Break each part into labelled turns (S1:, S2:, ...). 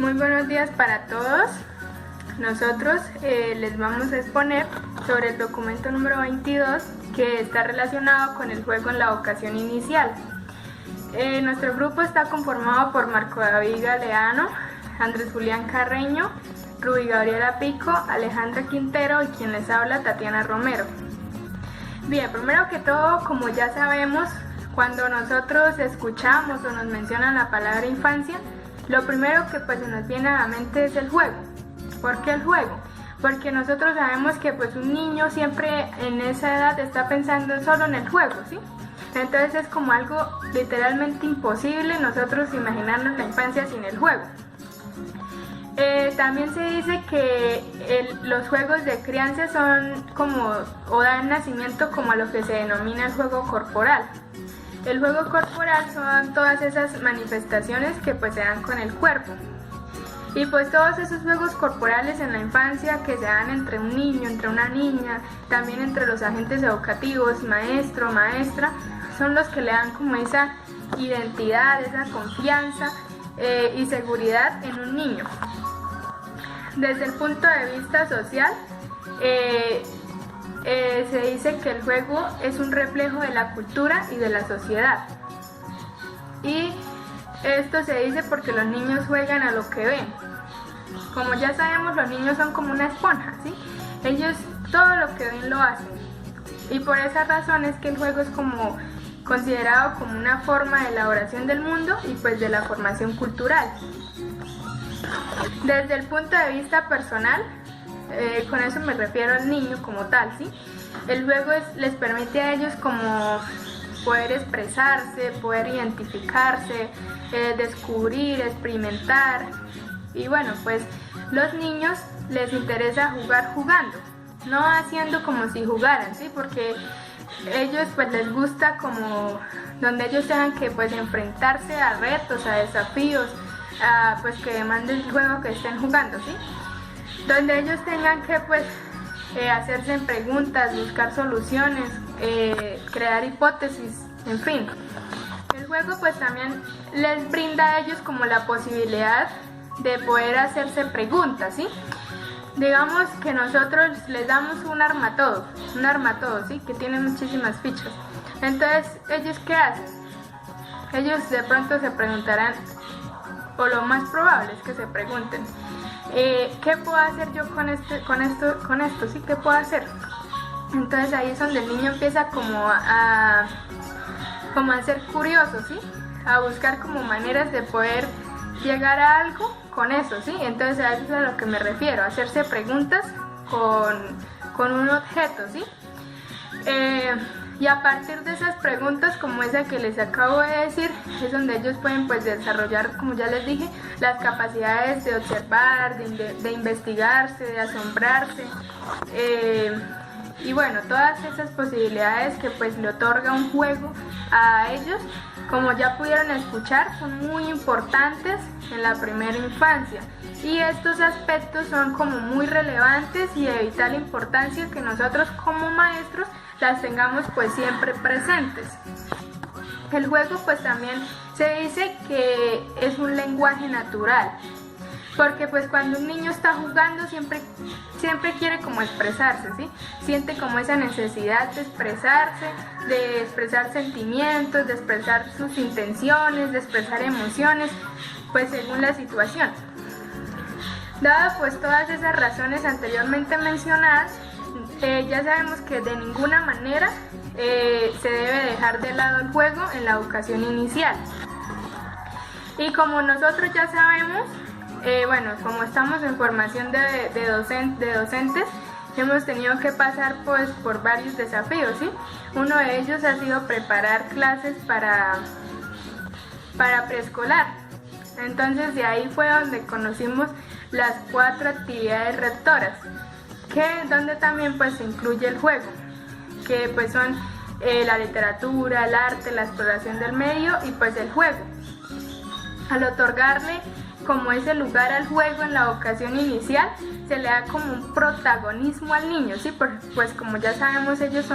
S1: Muy buenos días para todos. Nosotros les vamos a exponer sobre el documento número 22 que está relacionado con el juego en la educación inicial. Nuestro grupo está conformado por Marco David Galeano, Andrés Julián Carreño, Rubí Gabriela Pico, Alejandra Quintero y quien les habla, Tatiana Romero. Bien, primero que todo, como ya sabemos, cuando nosotros escuchamos o nos mencionan la palabra infancia, lo primero que se nos viene a la mente es el juego. ¿Por qué el juego? Porque nosotros sabemos que un niño siempre en esa edad está pensando solo en el juego, ¿sí? Entonces es como algo literalmente imposible nosotros imaginarnos la infancia sin el juego. También se dice que los juegos de crianza son como, o dan nacimiento como a lo que se denomina el juego corporal. El juego corporal son todas esas manifestaciones que se dan con el cuerpo. Y todos esos juegos corporales en la infancia que se dan entre un niño, entre una niña, también entre los agentes educativos, maestro, maestra, son los que le dan como esa identidad, esa confianza y seguridad en un niño. Desde el punto de vista social, se dice que el juego es un reflejo de la cultura y de la sociedad. Y esto se dice porque los niños juegan a lo que ven. Como ya sabemos, los niños son como una esponja, ¿sí? Ellos todo lo que ven lo hacen. Y por esa razón es que el juego es como considerado como una forma de elaboración del mundo y de la formación cultural. Desde el punto de vista personal, con eso me refiero al niño como tal, ¿sí? El juego les permite a ellos como poder expresarse, poder identificarse, descubrir, experimentar. Y los niños les interesa jugar jugando, no haciendo como si jugaran, ¿sí? Porque ellos les gusta como donde ellos tengan que enfrentarse a retos, a desafíos, que demande el juego que estén jugando, ¿sí? Donde ellos tengan que hacerse preguntas, buscar soluciones, crear hipótesis, en fin. El juego también les brinda a ellos como la posibilidad de poder hacerse preguntas, ¿sí? Digamos que nosotros les damos un armatodo, ¿sí? Que tiene muchísimas fichas. Entonces, ¿ellos qué hacen? Ellos de pronto se preguntarán, o lo más probable es que se pregunten, ¿qué puedo hacer yo con esto? ¿Sí? ¿Qué puedo hacer? Entonces ahí es donde el niño empieza como a ser curioso, ¿sí? A buscar como maneras de poder llegar a algo con eso, ¿sí? Entonces a eso es a lo que me refiero, hacerse preguntas con un objeto, ¿sí? Y a partir de esas preguntas como esa que les acabo de decir, es donde ellos pueden desarrollar, como ya les dije, las capacidades de observar, de investigarse, de asombrarse, y todas esas posibilidades que le otorga un juego a ellos, como ya pudieron escuchar, son muy importantes en la primera infancia. Y estos aspectos son como muy relevantes y de vital importancia que nosotros como maestros las tengamos siempre presentes. El juego también se dice que es un lenguaje natural, porque cuando un niño está jugando siempre quiere como expresarse, ¿sí? Siente como esa necesidad de expresar sentimientos, de expresar sus intenciones, de expresar emociones, según la situación. Dado todas esas razones anteriormente mencionadas, ya sabemos que de ninguna manera se debe dejar de lado el juego en la educación inicial. Y como nosotros ya sabemos, como estamos en formación de docentes, hemos tenido que pasar por varios desafíos, ¿sí? Uno de ellos ha sido preparar clases para preescolar. Entonces de ahí fue donde conocimos las 4 actividades rectoras, donde también se incluye el juego, que son la literatura, el arte, la exploración del medio y el juego. Al otorgarle como ese lugar al juego en la educación inicial, se le da como un protagonismo al niño, ¿sí? Como ya sabemos, ellos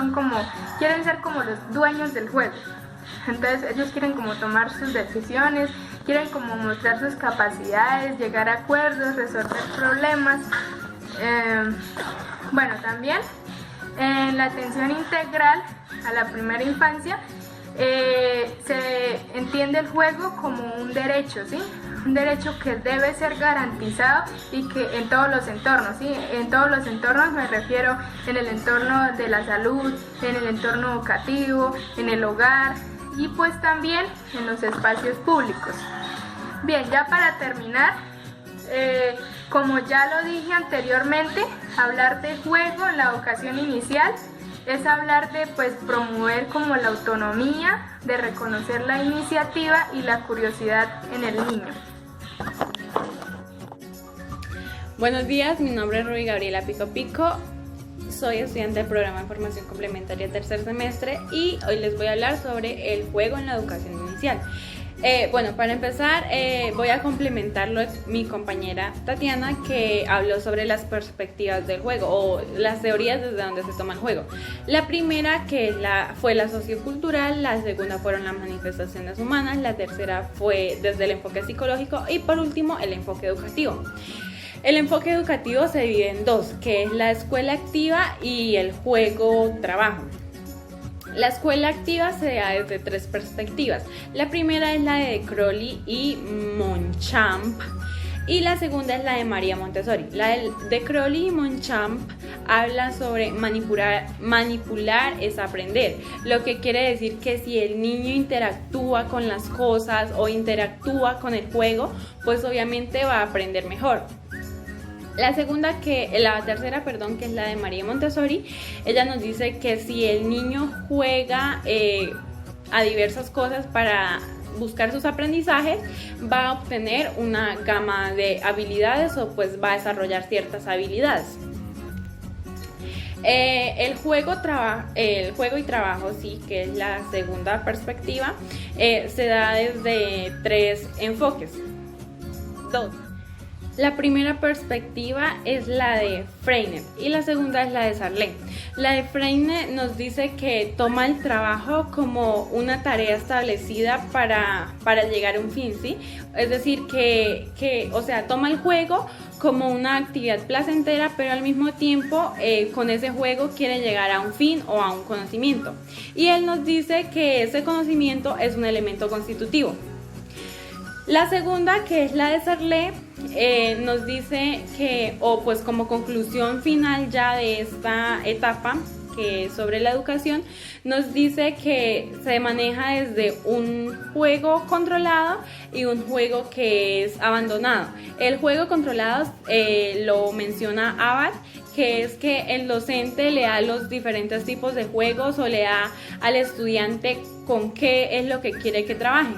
S1: quieren ser como los dueños del juego. Entonces ellos quieren como tomar sus decisiones, quieren como mostrar sus capacidades, llegar a acuerdos, resolver problemas. Bueno, también en la atención integral a la primera infancia se entiende el juego como un derecho, ¿sí? Un derecho que debe ser garantizado y que en todos los entornos, ¿sí? En todos los entornos me refiero en el entorno de la salud, en el entorno educativo, en el hogar y pues también en los espacios públicos. Bien, ya para terminar, como ya lo dije anteriormente, hablar de juego en la educación inicial es hablar de pues promover como la autonomía, de reconocer la iniciativa y la curiosidad en el niño.
S2: Buenos días, mi nombre es Ruby Gabriela Pico Pico, soy estudiante del programa de formación complementaria tercer semestre y hoy les voy a hablar sobre el juego en la educación inicial. Bueno, para empezar voy a complementarlo mi compañera Tatiana, que habló sobre las perspectivas del juego o las teorías desde donde se toma el juego. La primera fue la sociocultural, la segunda fueron las manifestaciones humanas, la tercera fue desde el enfoque psicológico y por último el enfoque educativo. El enfoque educativo se divide en dos, que es la escuela activa y el juego-trabajo. La escuela activa se da desde tres perspectivas. La primera es la de Crowley y Monchamp y la segunda es la de María Montessori. La de Crowley y Monchamp habla sobre manipular es aprender, lo que quiere decir que si el niño interactúa con las cosas o interactúa con el juego, pues obviamente va a aprender mejor. La tercera, que es la de María Montessori, ella nos dice que si el niño juega a diversas cosas para buscar sus aprendizajes, va a obtener una gama de habilidades o pues va a desarrollar ciertas habilidades. El juego y trabajo, sí, que es la segunda perspectiva, se da desde tres enfoques. La primera perspectiva es la de Freire y la segunda es la de Sarlé. La de Freire nos dice que toma el trabajo como una tarea establecida para llegar a un fin, ¿sí? Es decir, o sea, toma el juego como una actividad placentera, pero al mismo tiempo con ese juego quiere llegar a un fin o a un conocimiento. Y él nos dice que ese conocimiento es un elemento constitutivo. La segunda, que es la de Sarlé, nos dice que, o pues como conclusión final ya de esta etapa, que es sobre la educación, nos dice que se maneja desde un juego controlado y un juego que es abandonado. El juego controlado lo menciona Abad, que es que el docente le da los diferentes tipos de juegos o le da al estudiante con qué es lo que quiere que trabaje.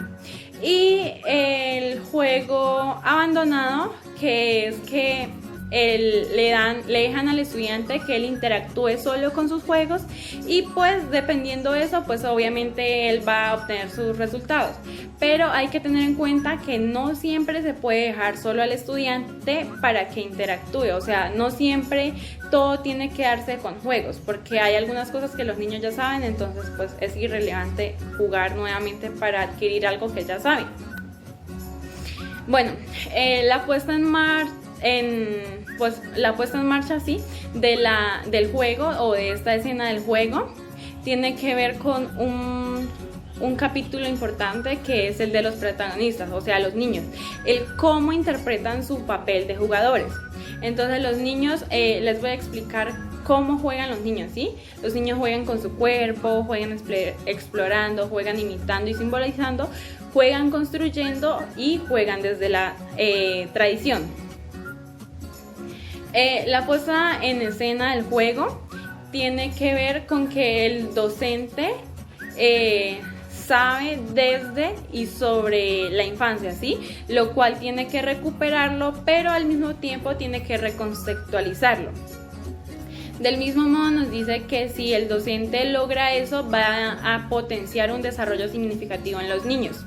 S2: Y el juego abandonado, que es que le dejan al estudiante que él interactúe solo con sus juegos y pues dependiendo de eso, pues obviamente él va a obtener sus resultados. Pero hay que tener en cuenta que no siempre se puede dejar solo al estudiante para que interactúe, o sea, no siempre todo tiene que darse con juegos, porque hay algunas cosas que los niños ya saben, entonces pues es irrelevante jugar nuevamente para adquirir algo que ya saben. Bueno, la puesta en marcha sí, del juego o de esta escena del juego tiene que ver con un capítulo importante que es el de los protagonistas, o sea, los niños, el cómo interpretan su papel de jugadores. Entonces los niños, les voy a explicar cómo juegan los niños, ¿sí? Los niños juegan con su cuerpo, juegan explorando, juegan imitando y simbolizando, juegan construyendo y juegan desde la tradición. La puesta en escena del juego tiene que ver con que el docente sabe desde y sobre la infancia, ¿sí? Lo cual tiene que recuperarlo, pero al mismo tiempo tiene que recontextualizarlo. Del mismo modo nos dice que si el docente logra eso, va a potenciar un desarrollo significativo en los niños.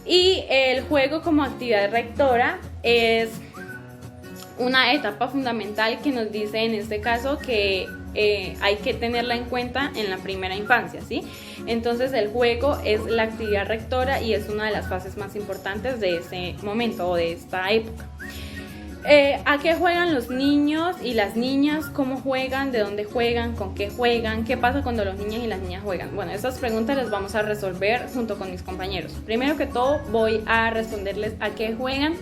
S2: Y el juego como actividad rectora es una etapa fundamental que nos dice en este caso que hay que tenerla en cuenta en la primera infancia, ¿sí? Entonces el juego es la actividad rectora y es una de las fases más importantes de ese momento o de esta época. ¿A qué juegan los niños y las niñas? ¿Cómo juegan? ¿De dónde juegan? ¿Con qué juegan? ¿Qué pasa cuando los niños y las niñas juegan? Bueno, esas preguntas las vamos a resolver junto con mis compañeros. Primero que todo voy a responderles a qué juegan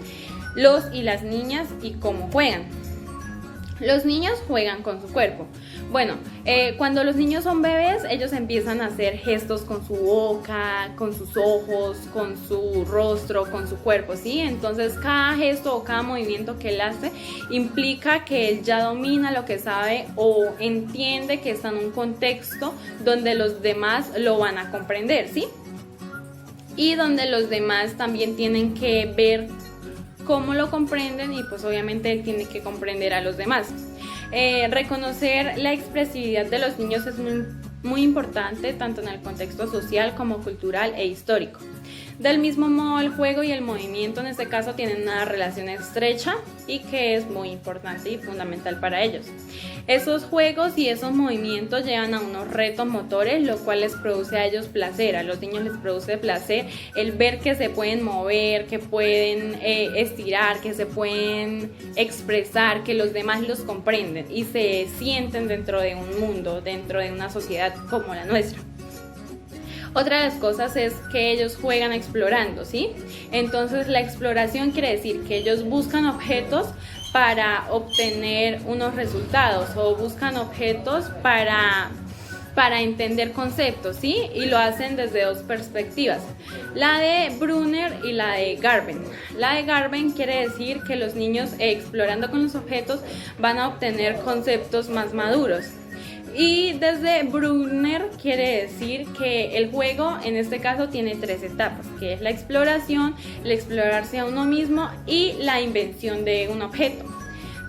S2: los y las niñas y cómo juegan. Los niños juegan con su cuerpo. Bueno, cuando los niños son bebés, ellos empiezan a hacer gestos con su boca, con sus ojos, con su rostro, con su cuerpo, ¿sí? Entonces cada gesto o cada movimiento que él hace implica que él ya domina lo que sabe o entiende que está en un contexto donde los demás lo van a comprender, ¿sí? Y donde los demás también tienen que ver cómo lo comprenden y pues obviamente él tiene que comprender a los demás. Reconocer la expresividad de los niños es muy importante tanto en el contexto social como cultural e histórico. Del mismo modo, el juego y el movimiento en este caso tienen una relación estrecha y que es muy importante y fundamental para ellos. Esos juegos y esos movimientos llevan a unos retos motores, lo cual les produce a ellos placer. A los niños les produce placer el ver que se pueden mover, que pueden estirar, que se pueden expresar, que los demás los comprenden y se sienten dentro de un mundo, dentro de una sociedad como la nuestra. Otra de las cosas es que ellos juegan explorando, ¿sí? Entonces la exploración quiere decir que ellos buscan objetos para obtener unos resultados o buscan objetos para entender conceptos, ¿sí? Y lo hacen desde dos perspectivas, la de Brunner y la de Garben. La de Garben quiere decir que los niños explorando con los objetos van a obtener conceptos más maduros. Y desde Brunner quiere decir que el juego en este caso tiene tres etapas, que es la exploración, el explorarse a uno mismo y la invención de un objeto.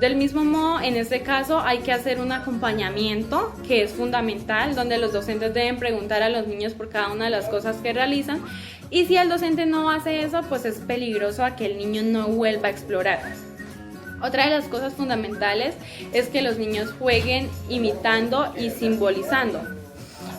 S2: Del mismo modo, en este caso hay que hacer un acompañamiento que es fundamental, donde los docentes deben preguntar a los niños por cada una de las cosas que realizan y si el docente no hace eso, pues es peligroso a que el niño no vuelva a explorar. Otra de las cosas fundamentales es que los niños jueguen imitando y simbolizando.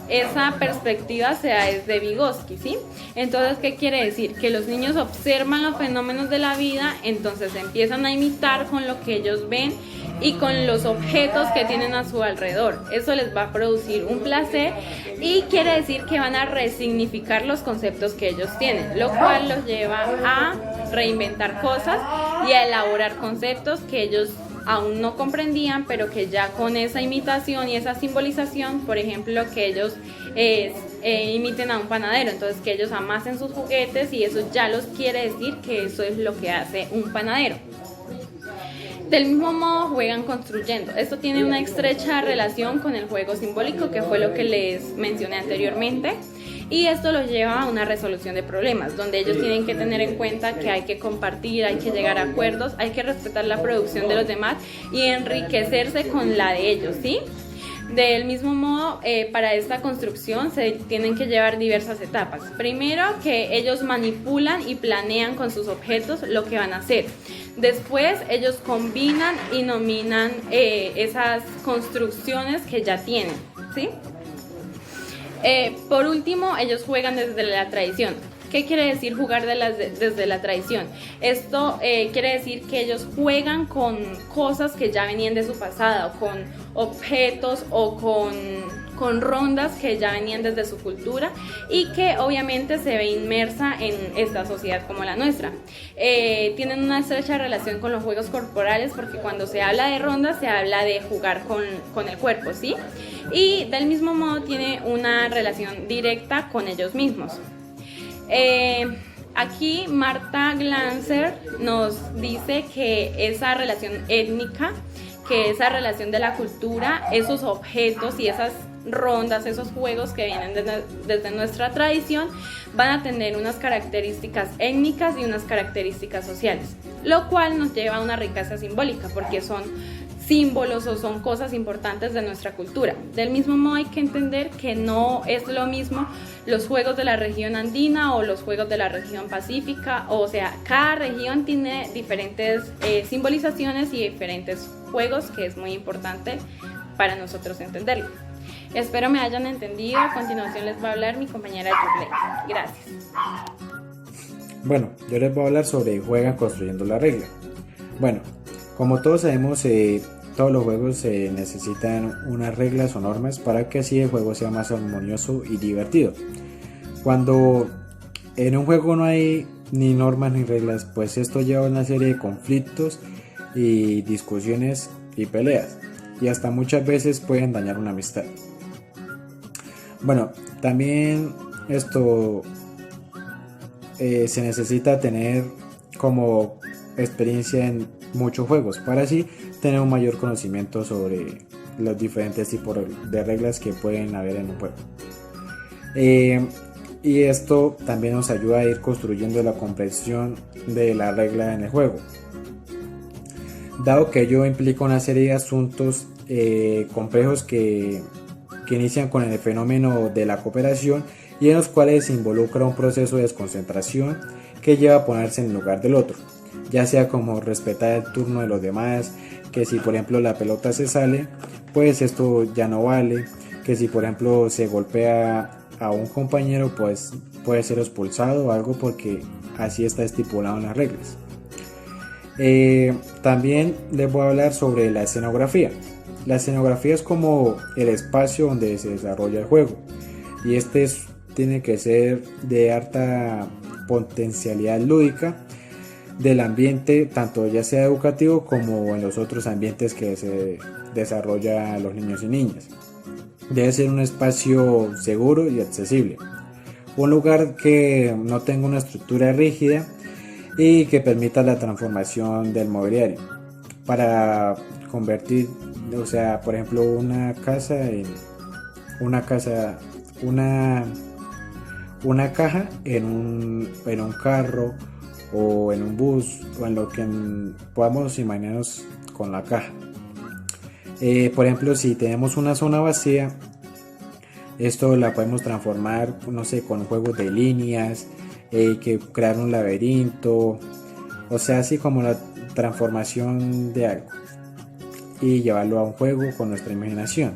S2: Esa perspectiva se da desde Vygotsky, ¿sí? Entonces, ¿qué quiere decir? Que los niños observan los fenómenos de la vida, entonces empiezan a imitar con lo que ellos ven y con los objetos que tienen a su alrededor. Eso les va a producir un placer y quiere decir que van a resignificar los conceptos que ellos tienen, lo cual los lleva a reinventar cosas y a elaborar conceptos que ellos aún no comprendían, pero que ya con esa imitación y esa simbolización, por ejemplo, que ellos imiten a un panadero, entonces que ellos amasen sus juguetes y eso ya los quiere decir que eso es lo que hace un panadero. Del mismo modo juegan construyendo. Esto tiene una estrecha relación con el juego simbólico, que fue lo que les mencioné anteriormente. Y esto los lleva a una resolución de problemas, donde ellos tienen que tener en cuenta que hay que compartir, hay que llegar a acuerdos, hay que respetar la producción de los demás y enriquecerse con la de ellos, ¿sí? Del mismo modo, para esta construcción se tienen que llevar diversas etapas. Primero, que ellos manipulan y planean con sus objetos lo que van a hacer. Después, ellos combinan y nominan esas construcciones que ya tienen, ¿sí? Por último, ellos juegan desde la tradición. ¿Qué quiere decir jugar desde la tradición? Esto quiere decir que ellos juegan con cosas que ya venían de su pasado, con objetos o con rondas que ya venían desde su cultura y que obviamente se ve inmersa en esta sociedad como la nuestra. Tienen una estrecha relación con los juegos corporales porque cuando se habla de rondas se habla de jugar con el cuerpo, ¿sí? Y del mismo modo tiene una relación directa con ellos mismos. Aquí Marta Glanzer nos dice que esa relación étnica, que esa relación de la cultura, esos objetos y esas rondas, esos juegos que vienen desde nuestra tradición van a tener unas características étnicas y unas características sociales, lo cual nos lleva a una riqueza simbólica porque son símbolos o son cosas importantes de nuestra cultura. Del mismo modo hay que entender que no es lo mismo los juegos de la región andina o los juegos de la región pacífica, o sea, cada región tiene diferentes simbolizaciones y diferentes juegos que es muy importante para nosotros entenderlo. Espero me hayan entendido. A continuación les va a hablar mi compañera Yurley. Gracias.
S3: Bueno, yo les voy a hablar sobre juegan construyendo la regla. Bueno, como todos sabemos, todos los juegos necesitan unas reglas o normas para que así el juego sea más armonioso y divertido. Cuando en un juego no hay ni normas ni reglas, pues esto lleva a una serie de conflictos y discusiones y peleas, y hasta muchas veces pueden dañar una amistad. Bueno, también esto se necesita tener como experiencia en muchos juegos para así tener un mayor conocimiento sobre los diferentes tipos de reglas que pueden haber en un juego. Y esto también nos ayuda a ir construyendo la comprensión de la regla en el juego, dado que ello implica una serie de asuntos complejos que inician con el fenómeno de la cooperación y en los cuales se involucra un proceso de desconcentración que lleva a ponerse en el lugar del otro, ya sea como respetar el turno de los demás, que si por ejemplo la pelota se sale, pues esto ya no vale, que si por ejemplo se golpea a un compañero, pues puede ser expulsado o algo, porque así está estipulado en las reglas. También les voy a hablar sobre la escenografía. La escenografía es como el espacio donde se desarrolla el juego, y tiene que ser de alta potencialidad lúdica del ambiente, tanto ya sea educativo como en los otros ambientes que se desarrolla los niños y niñas. Debe ser un espacio seguro y accesible, un lugar que no tenga una estructura rígida y que permita la transformación del mobiliario para convertir, o sea, por ejemplo, una caja en un carro o en un bus, o en lo que podamos imaginarnos con la caja. Por ejemplo, si tenemos una zona vacía, esto la podemos transformar, no sé, con juegos de líneas, que crear un laberinto, o sea, así como la transformación de algo, y llevarlo a un juego con nuestra imaginación.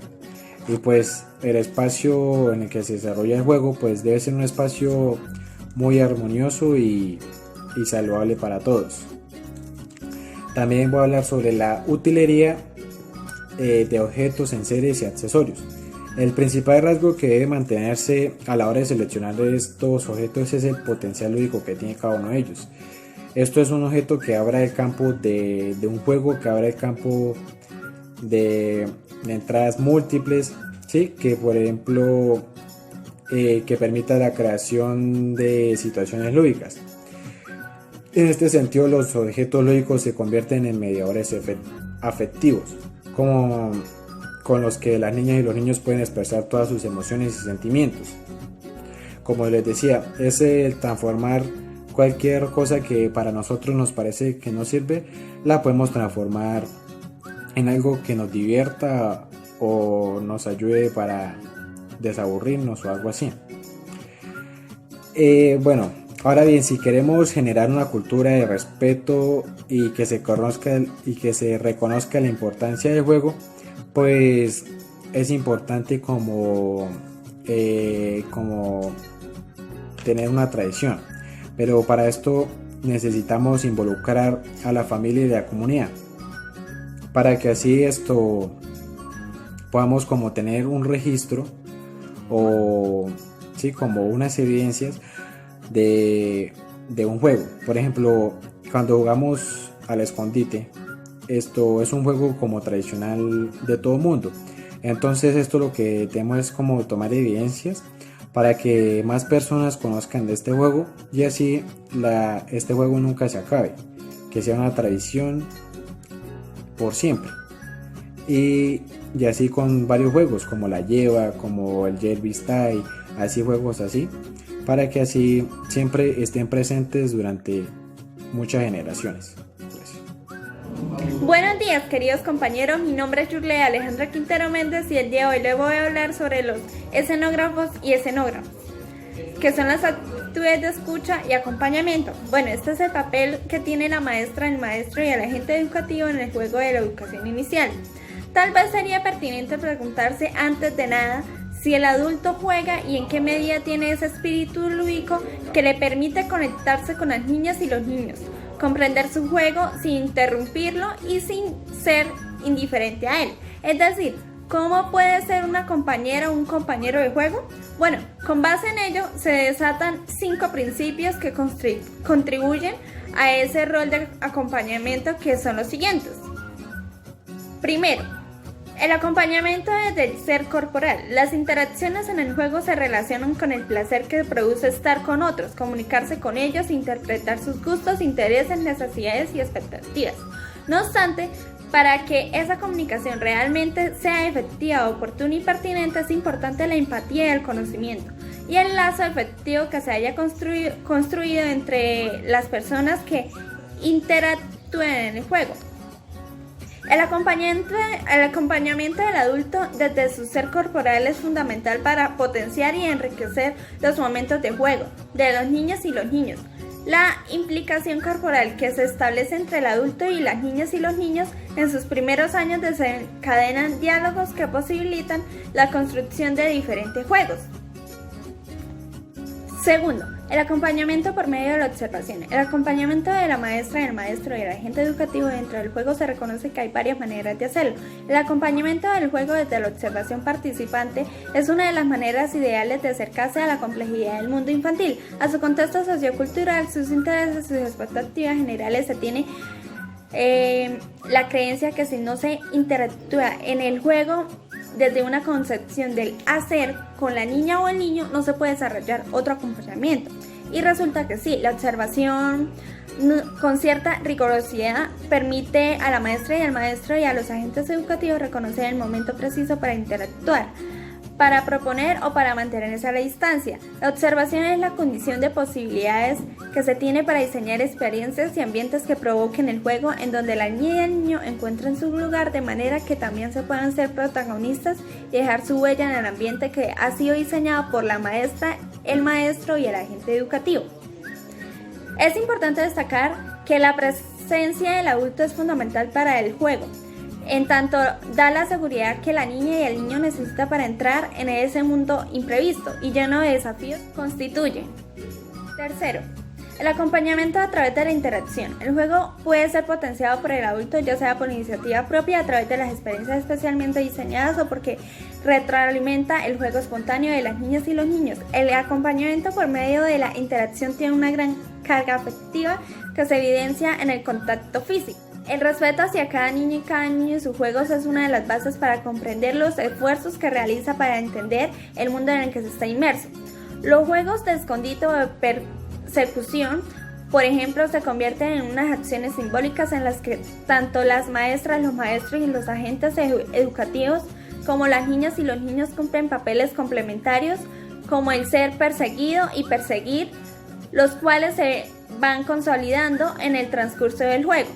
S3: Y pues el espacio en el que se desarrolla el juego pues debe ser un espacio muy armonioso y saludable para todos. También voy a hablar sobre la utilería de objetos, enseres y accesorios. El principal rasgo que debe mantenerse a la hora de seleccionar estos objetos es el potencial lúdico que tiene cada uno de ellos. Esto es un objeto que abra el campo de un juego, que abra el campo de entradas múltiples, ¿sí? Que por ejemplo que permita la creación de situaciones lúdicas. En este sentido, los objetos lúdicos se convierten en mediadores afectivos, como con los que las niñas y los niños pueden expresar todas sus emociones y sentimientos. Como les decía, es el transformar cualquier cosa que para nosotros nos parece que no sirve, la podemos transformar en algo que nos divierta o nos ayude para desaburrirnos o algo así. Bueno, ahora bien, si queremos generar una cultura de respeto y que se reconozca la importancia del juego, pues es importante como tener una tradición, pero para esto necesitamos involucrar a la familia y la comunidad, para que así podamos como tener un registro o sí, como unas evidencias de un juego. Por ejemplo, cuando jugamos al escondite, esto es un juego como tradicional de todo mundo. Entonces esto lo que tenemos es como tomar evidencias para que más personas conozcan de este juego y así este juego nunca se acabe, que sea una tradición por siempre. Y así con varios juegos como la lleva, como el Jervis Tie, así juegos así, para que así siempre estén presentes durante muchas generaciones.
S4: Buenos días, queridos compañeros, mi nombre es Yurley Alejandra Quintero Méndez y el día de hoy les voy a hablar sobre los escenógrafos y escenógrafos, que son las actividades de escucha y acompañamiento. Bueno, este es el papel que tiene la maestra, el maestro y el agente educativo en el juego de la educación inicial. Tal vez sería pertinente preguntarse antes de nada si el adulto juega y en qué medida tiene ese espíritu lúdico que le permite conectarse con las niñas y los niños, comprender su juego sin interrumpirlo y sin ser indiferente a él. Es decir, ¿cómo puede ser una compañera o un compañero de juego? Bueno, con base en ello se desatan 5 principios que contribuyen a ese rol de acompañamiento, que son los siguientes. Primero, el acompañamiento desde el ser corporal. Las interacciones en el juego se relacionan con el placer que produce estar con otros, comunicarse con ellos, interpretar sus gustos, intereses, necesidades y expectativas. No obstante, para que esa comunicación realmente sea efectiva, oportuna y pertinente, es importante la empatía y el conocimiento, y el lazo efectivo que se haya construido entre las personas que interactúen en el juego. El acompañamiento del adulto desde su ser corporal es fundamental para potenciar y enriquecer los momentos de juego de los niños y los niños. La implicación corporal que se establece entre el adulto y las niñas y los niños en sus primeros años desencadenan diálogos que posibilitan la construcción de diferentes juegos. Segundo, el acompañamiento por medio de la observación. El acompañamiento de la maestra, del maestro y del agente educativo dentro del juego se reconoce que hay varias maneras de hacerlo. El acompañamiento del juego desde la observación participante es una de las maneras ideales de acercarse a la complejidad del mundo infantil, a su contexto sociocultural, sus intereses, sus expectativas generales. Se tiene la creencia que si no se interactúa en el juego desde una concepción del hacer con la niña o el niño, no se puede desarrollar otro acompañamiento. Y resulta que sí, la observación con cierta rigurosidad permite a la maestra y al maestro y a los agentes educativos reconocer el momento preciso para interactuar, para proponer o para mantenerse a la distancia. La observación es la condición de posibilidades que se tiene para diseñar experiencias y ambientes que provoquen el juego, en donde la niña y el niño encuentren su lugar, de manera que también se puedan ser protagonistas y dejar su huella en el ambiente que ha sido diseñado por la maestra, el maestro y el agente educativo. Es importante destacar que la presencia del adulto es fundamental para el juego, en tanto da la seguridad que la niña y el niño necesitan para entrar en ese mundo imprevisto y lleno de desafíos constituye. Tercero, el acompañamiento a través de la interacción. El juego puede ser potenciado por el adulto, ya sea por iniciativa propia, a través de las experiencias especialmente diseñadas, o porque retroalimenta el juego espontáneo de las niñas y los niños. El acompañamiento por medio de la interacción tiene una gran carga afectiva que se evidencia en el contacto físico. El respeto hacia cada niño y cada niño y sus juegos es una de las bases para comprender los esfuerzos que realiza para entender el mundo en el que se está inmerso. Los juegos de escondite o de persecución, por ejemplo, se convierten en unas acciones simbólicas en las que tanto las maestras, los maestros y los agentes educativos como las niñas y los niños cumplen papeles complementarios, como el ser perseguido y perseguir, los cuales se van consolidando en el transcurso del juego.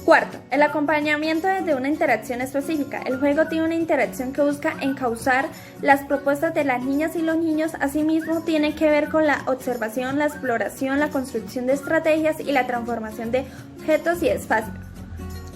S4: Cuarto, el acompañamiento desde una interacción específica. El juego tiene una interacción que busca encauzar las propuestas de las niñas y los niños. Asimismo, tiene que ver con la observación, la exploración, la construcción de estrategias y la transformación de objetos y espacios.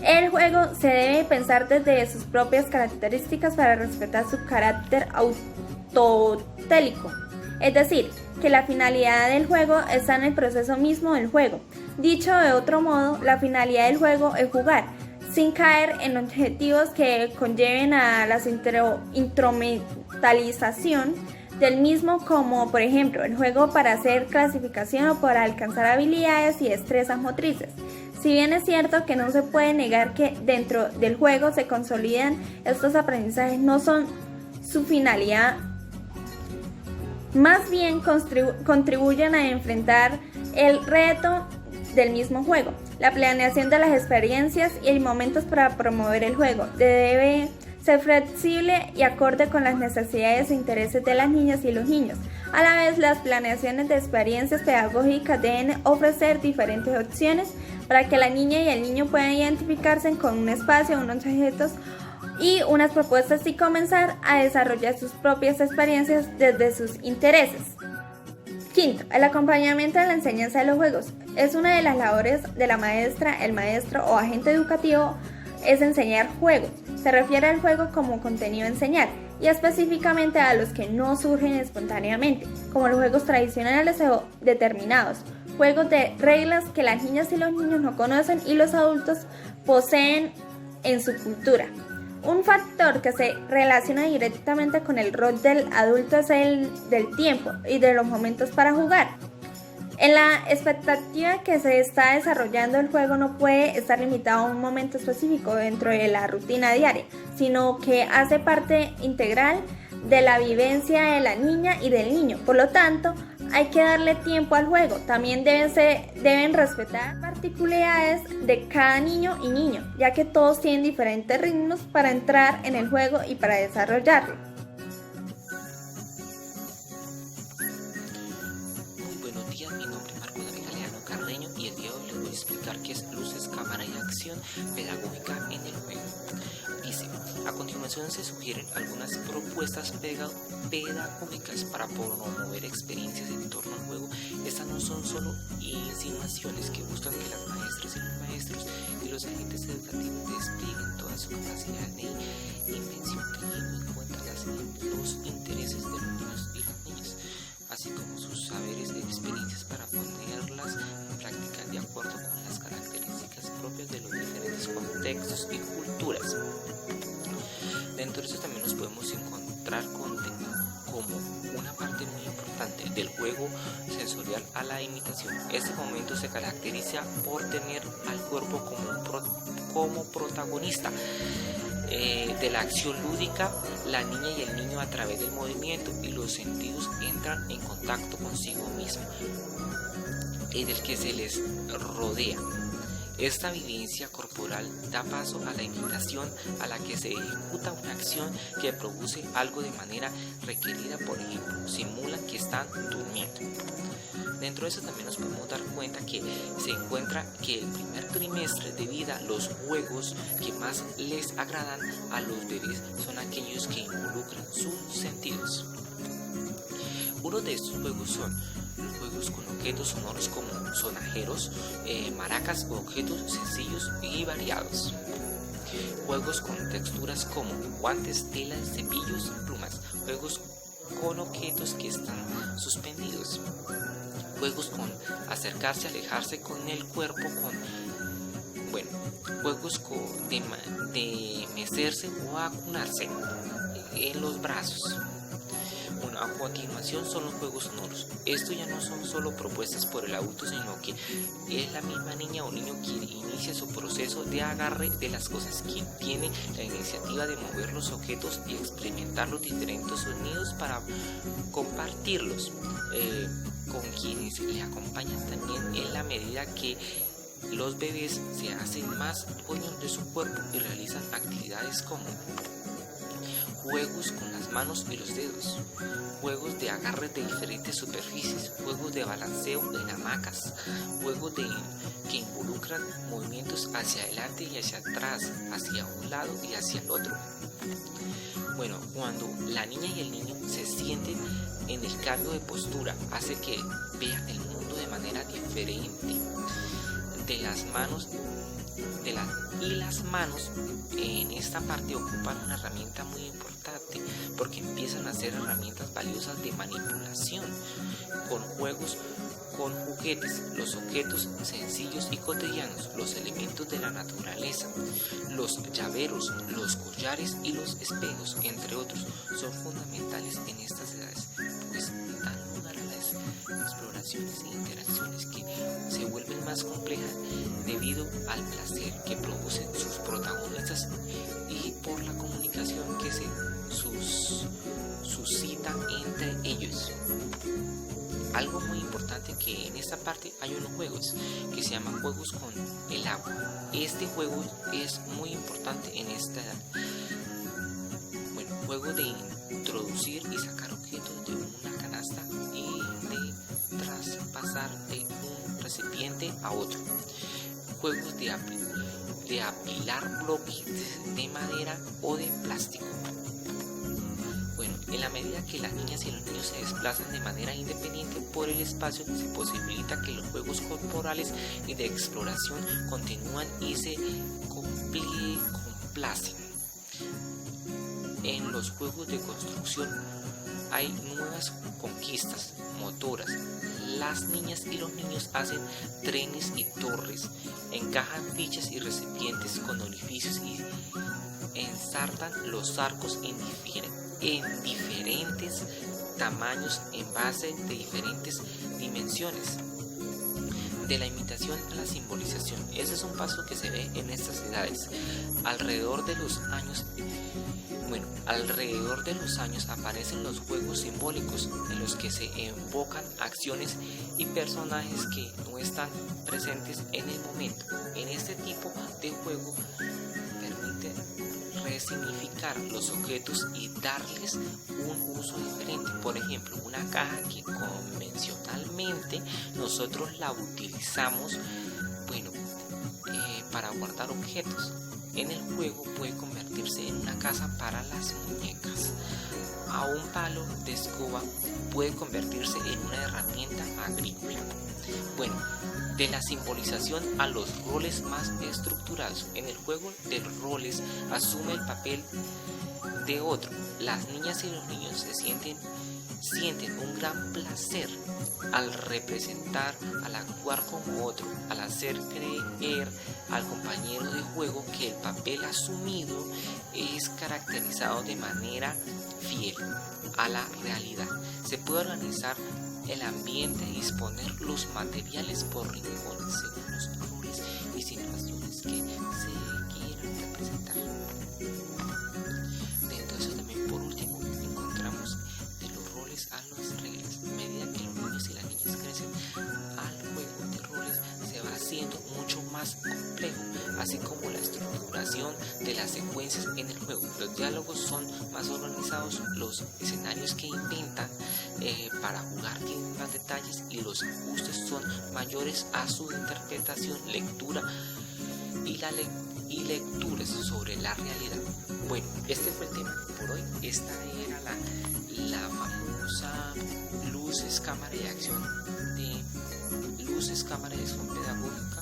S4: El juego se debe pensar desde sus propias características para respetar su carácter autotélico. Es decir, que la finalidad del juego está en el proceso mismo del juego. Dicho de otro modo, la finalidad del juego es jugar, sin caer en objetivos que conlleven a la instrumentalización del mismo, como por ejemplo el juego para hacer clasificación o para alcanzar habilidades y destrezas motrices. Si bien es cierto que no se puede negar que dentro del juego se consolidan estos aprendizajes, no son su finalidad. Más bien contribuyen a enfrentar el reto del mismo juego. La planeación de las experiencias y momentos para promover el juego debe ser flexible y acorde con las necesidades e intereses de las niñas y los niños. A la vez, las planeaciones de experiencias pedagógicas deben ofrecer diferentes opciones para que la niña y el niño puedan identificarse con un espacio, unos objetos y unas propuestas, y comenzar a desarrollar sus propias experiencias desde sus intereses. Quinto, el acompañamiento de la enseñanza de los juegos. Es una de las labores de la maestra, el maestro o agente educativo es enseñar juegos. Se refiere al juego como contenido a enseñar y específicamente a los que no surgen espontáneamente, como los juegos tradicionales o determinados, juegos de reglas que las niñas y los niños no conocen y los adultos poseen en su cultura. Un factor que se relaciona directamente con el rol del adulto es el del tiempo y de los momentos para jugar. En la expectativa que se está desarrollando el juego no puede estar limitado a un momento específico dentro de la rutina diaria, sino que hace parte integral de la vivencia de la niña y del niño. Por lo tanto, hay que darle tiempo al juego. También deben respetar particularidades de cada niño y niño, ya que todos tienen diferentes ritmos para entrar en el juego y para desarrollarlo.
S5: Muy buenos días, mi nombre es Marco David Galeano Carreño y el día de hoy les voy a explicar qué es luces, cámara y acción pedagógica en el juego. Dice, a continuación se sugieren algunas propuestas pedagógicas para promover experiencias en torno al juego. Estas no son solo insinuaciones que buscan que las maestras y los maestros y los agentes educativos desplieguen toda su capacidad de invención, teniendo en cuenta los intereses de los niños y las niñas, así como sus saberes y experiencias para ponerlas en práctica de acuerdo con las características propias de los diferentes contextos y culturas. Dentro de eso también nos podemos encontrar como una parte muy importante del juego sensorial a la imitación. Este momento se caracteriza por tener al cuerpo como protagonista de la acción lúdica. La niña y el niño, a través del movimiento y los sentidos, entran en contacto consigo mismo y del que se les rodea. Esta vivencia corporal da paso a la imitación, a la que se ejecuta una acción que produce algo de manera requerida. Por ejemplo, simulan que están durmiendo. Dentro de eso también nos podemos dar cuenta que se encuentra que el primer trimestre de vida, los juegos que más les agradan a los bebés son aquellos que involucran sus sentidos. Uno de estos juegos son los juegos con objetos sonoros como sonajeros, maracas o objetos sencillos y variados. Juegos con texturas como guantes, telas, cepillos, plumas. Juegos con objetos que están suspendidos. Juegos con acercarse, alejarse con el cuerpo, juegos de mecerse o acunarse en los brazos. A continuación son los juegos sonoros. Estos ya no son solo propuestas por el adulto, sino que es la misma niña o niño quien inicia su proceso de agarre de las cosas, quien tiene la iniciativa de mover los objetos y experimentar los diferentes sonidos para compartirlos con quienes le acompañan también, en la medida que los bebés se hacen más dueños de su cuerpo y realizan actividades como juegos con las manos y los dedos, juegos de agarre de diferentes superficies, juegos de balanceo en hamacas, juegos que involucran movimientos hacia adelante y hacia atrás, hacia un lado y hacia el otro. Cuando la niña y el niño se sienten en el cambio de postura, hace que vean el mundo de manera diferente. Las manos en esta parte ocupan una herramienta muy importante, porque empiezan a ser herramientas valiosas de manipulación con juegos, con juguetes, los objetos sencillos y cotidianos, los elementos de la naturaleza, los llaveros, los collares y los espejos, entre otros, son fundamentales en estas edades, pues dan lugar a las exploraciones e interacciones que se vuelven más complejas debido al placer que producen sus protagonistas y por la comunicación que se suscita entre ellos. Algo muy importante, que en esta parte hay unos juegos que se llaman juegos con el agua. Este juego es muy importante en esta edad. Juego de introducir y sacar objetos de una canasta y de traspasar de un recipiente a otro. Juegos de apilar bloques de madera o de plástico. En la medida que las niñas y los niños se desplazan de manera independiente por el espacio, se posibilita que los juegos corporales y de exploración continúan y se complacen. En los juegos de construcción hay nuevas conquistas motoras. Las niñas y los niños hacen trenes y torres, encajan fichas y recipientes con orificios y ensartan los arcos en diferentes tamaños en base de diferentes dimensiones. De la imitación a la simbolización. Ese es un paso que se ve en estas edades. Alrededor de los años aparecen los juegos simbólicos en los que se evocan acciones y personajes que no están presentes en el momento. En este tipo de juego permite resignificar los objetos y darles un uso diferente. Por ejemplo, una caja que convencionalmente nosotros la utilizamos para guardar objetos. En el juego puede convertirse en una casa para las muñecas. A un palo de escoba puede convertirse en una herramienta agrícola. De la simbolización a los roles más estructurados. En el juego de roles asume el papel de otro. Las niñas y los niños se sienten un gran placer al representar, al actuar como otro, al hacer creer al compañero de juego que el papel asumido es caracterizado de manera fiel a la realidad. Se puede organizar el ambiente y disponer los materiales por rincones según los roles y situaciones que se quieran representar. Entonces también por último encontramos de los roles a las reglas. A medida que los niños y las niñas crecen, al juego de roles se va haciendo mucho más complejo, así como la estructuración de las secuencias en el juego. Los diálogos son más organizados, los escenarios que inventan para jugar tienen más detalles y los ajustes son mayores a su interpretación, lectura y lecturas sobre la realidad. Este fue el tema por hoy. Esta era la famosa luces, cámara y acción pedagógica